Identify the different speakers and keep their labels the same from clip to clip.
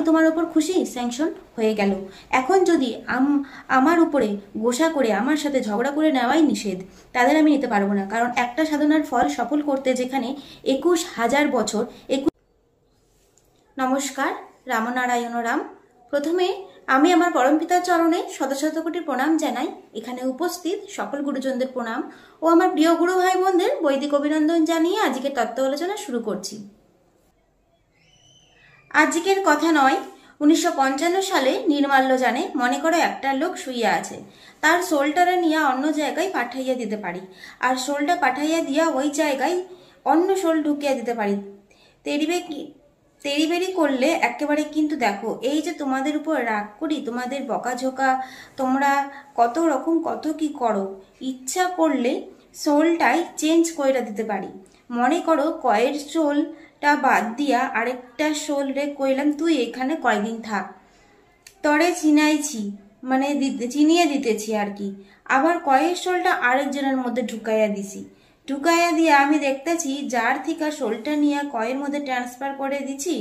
Speaker 1: তোমার উপর খুশি, স্যাংশন হয়ে গেল। এখন যদি আমার উপরে গোসা করে আমার সাথে ঝগড়া করে নেওয়াই নিষেধ, তাদের আমি নিতে পারবো না। কারণ একটা সাধনার ফল সফল করতে যেখানে 21,000 বছর। নমস্কার, রামনারায়ণ রাম। প্রথমে আমি আমার পরমপিতার চরণে শত শত কোটি প্রণাম জানাই। এখানে উপস্থিত সকল গুরুজনদের প্রণাম ও আমার প্রিয় গুরু ভাই বোনদের বৈদিক অভিনন্দন জানিয়ে আজকের তত্ত্ব আলোচনা শুরু করছি। আজকের কথা নয়, 1955 সালে নির্মাল্যযানে মনে করো একটা লোক শুইয়া আছে, তার সোলটারে নিয়ে অন্য জায়গায় পাঠাইয়া দিতে পারি, আর সোলটা পাঠাইয়া দিয়া ওই জায়গায় অন্য সোল ঢুকিয়া দিতে পারি। তেড়িবেড়ি করলে একেবারে। কিন্তু দেখো, এই যে তোমাদের উপর রাগ করি, তোমাদের বকাঝোকা, তোমরা কত রকম কত কি করো, ইচ্ছা করলে সোলটাই চেঞ্জ করে দিতে পারি। মনে করো কয়ের সোলটা বাদ দিয়া আরেকটা সোল রে কইলাম তুই এখানে কয়দিন থাক, তরে চিনাইছি, মানে চিনিয়ে দিতেছি আর কি। আবার কয়ের সোলটা আরেকজনের মধ্যে ঢুকাইয়া দিছি, ঢুকাইয়া দিয়ে আমি দেখতেছি যার থেকে সোলটা নিয়ে কয়ের মধ্যে ট্রান্সফার করে দিছি,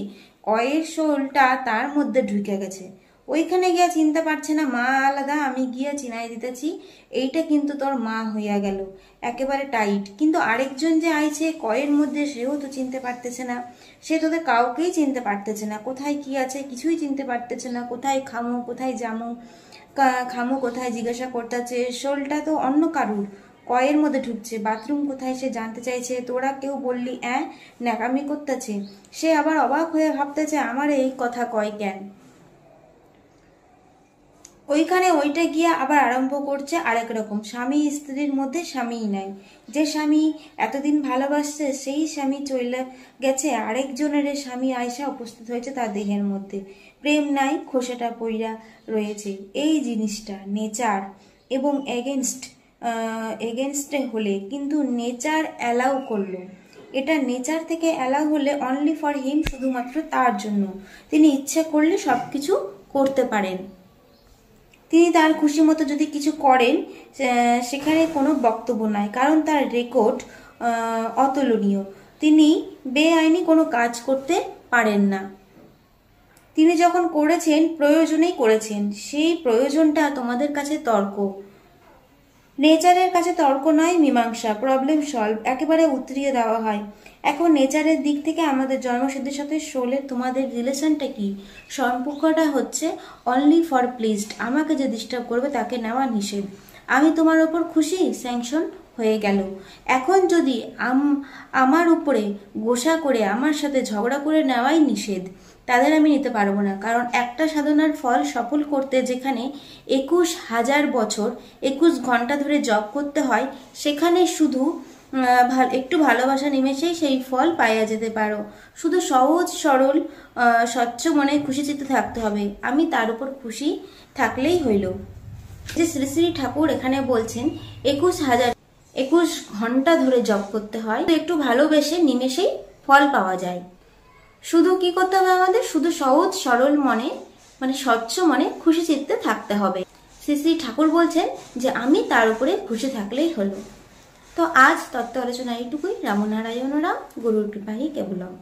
Speaker 1: কয়ের সোলটা তার মধ্যে ঢুকে গেছে। ওইখানে গিয়া চিনতে পারছে না মা আলাদা, আমি গিয়া চিনাই দিতেছি এইটা কিন্তু তোর মা হইয়া গেল, একেবারে টাইট। কিন্তু আরেকজন যে আইছে কয়ের মধ্যে, সেও তো চিনতে পারতেছে না, সে তোদের কাউকেই চিনতে পারতেছে না, কোথায় কি আছে কিছুই চিনতে পারতেছে না, কোথায় খামো কোথায় জামো, খামো কোথায় জিজ্ঞাসা করতেছে। সোলটা তো অন্য কারুর, কয়ের মধ্যে ঢুকছে। বাথরুম কোথায় সে জানতে চাইছে, তোরা কেউ বললি ন্যাকামি করতেছে। সে আবার অবাক হয়ে ভাবতেছে আমার এই কথা কয় কেন। ওইখানে ওইটা গিয়া আবার আরম্ভ করছে আরেক রকম। স্বামী স্ত্রীর মধ্যে স্বামীই নাই, যে স্বামী এতদিন ভালোবাসছে সেই স্বামী চলে গেছে, আরেকজনের স্বামী আয়সা উপস্থিত হয়েছে তার দেহের মধ্যে। প্রেম নাই, খোসাটা পইরা রয়েছে। এই জিনিসটা নেচার এবং এগেনস্টে হলে কিন্তু নেচার অ্যালাউ করলো। এটা নেচার থেকে অ্যালাউ হলে অনলি ফর হিম, শুধুমাত্র তার জন্য। তিনি ইচ্ছে করলে সবকিছু করতে পারেন। তিনি তার খুশি মতো যদি কিছু করেন, সেখানে কোনো বক্তব্য নাই, কারণ তার রেকর্ড অতুলনীয়। তিনি বেআইনি কোনো কাজ করতে পারেন না। তিনি যখন করেছেন প্রয়োজনেই করেছেন, সেই প্রয়োজনটা তোমাদের কাছে তর্ক। নেচারের কাছে তর্ক নয়, মীমাংসা, প্রবলেম সলভ, একেবারে উতরিয়ে দেওয়া হয়। এখন নেচারের দিক থেকে আমাদের জন্মসিদ্ধির সাথে সোলের তোমাদের রিলেশনটা কি? সম্পর্কটা হচ্ছে অনলি ফর প্লিজড। আমাকে যে ডিস্টার্ব করবে তাকে নেওয়া নিষেধ। আমি তোমার ওপর খুশি, স্যাংশন হয়ে গেল। এখন যদি আমার উপরে গোসা করে আমার সাথে ঝগড়া করে নেওয়াই নিষেধ, তাদের আমি নিতে পারবো না। কারণ একটা সাধনার ফল সফল করতে যেখানে 21,000 বছর 21 ঘন্টা ধরে জপ করতে হয়, সেখানে শুধু একটু ভালোবাসা নিমেষেই সেই ফল পাইয়া যেতে পারো। শুধু সহজ সরল স্বচ্ছ মনে খুশি চিত্তে থাকতে হবে। আমি তার উপর খুশি থাকলেই হইল। যে শ্রী শ্রী ঠাকুর এখানে বলছেন 21 ঘন্টা ধরে জপ করতে হয়, একটু ভালোবেসে নিমেষেই ফল পাওয়া যায়। শুধু কি করতে হবে আমাদের? শুধু সহজ সরল মনে, মানে স্বচ্ছ মনে খুশি চিত্তে থাকতে হবে। শ্রী শ্রী ঠাকুর বলছেন যে আমি তার উপরে খুশি থাকলেই হলো। তো আজ তত্ত্ব আলোচনা এইটুকুই। রামনারায়ণ রাম, গুরুর কৃপাহি কেবলম।